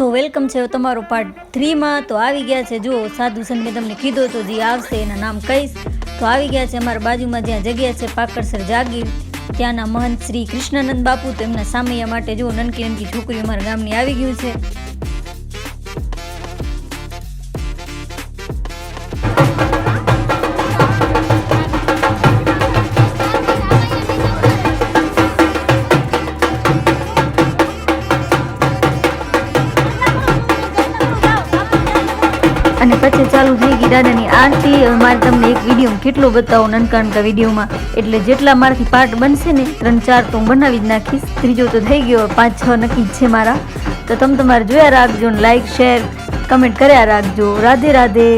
તો વેલકમ છે તમારો પાર્ટ 3 માં। તો આવી ગયા છે જો સાધુ સંત મેં તમને કીધો તો જે આવશે એના નામ કહીશ। તો આવી ગયા છે અમારા બાજુમાં જ્યાં જગ્યા છે પાકડસર જાગીર, ત્યાંના મહંત શ્રી કૃષ્ણાનંદ બાપુ। તો એમના સામૈયા માટે જો નનકી નનકી છોકરીઓ અમારા ગામની આવી ગયું છે। અને પછી ચાલુ થઈ ગઈ દાદાની આરતી। હવે મારે તમને એક વિડીયો કેટલો બતાવો નાનકા નાનકા વિડીયોમાં, એટલે જેટલા મારાથી પાર્ટ બનશે ને 3-4 તો હું બનાવી જ નાખીશ। ત્રીજો તો થઈ ગયો, 5-6 નક્કી જ છે મારા। તો તમે તમારે જોયા રાખજો, લાઈક શેર કમેન્ટ કર્યા રાખજો। રાધે રાધે।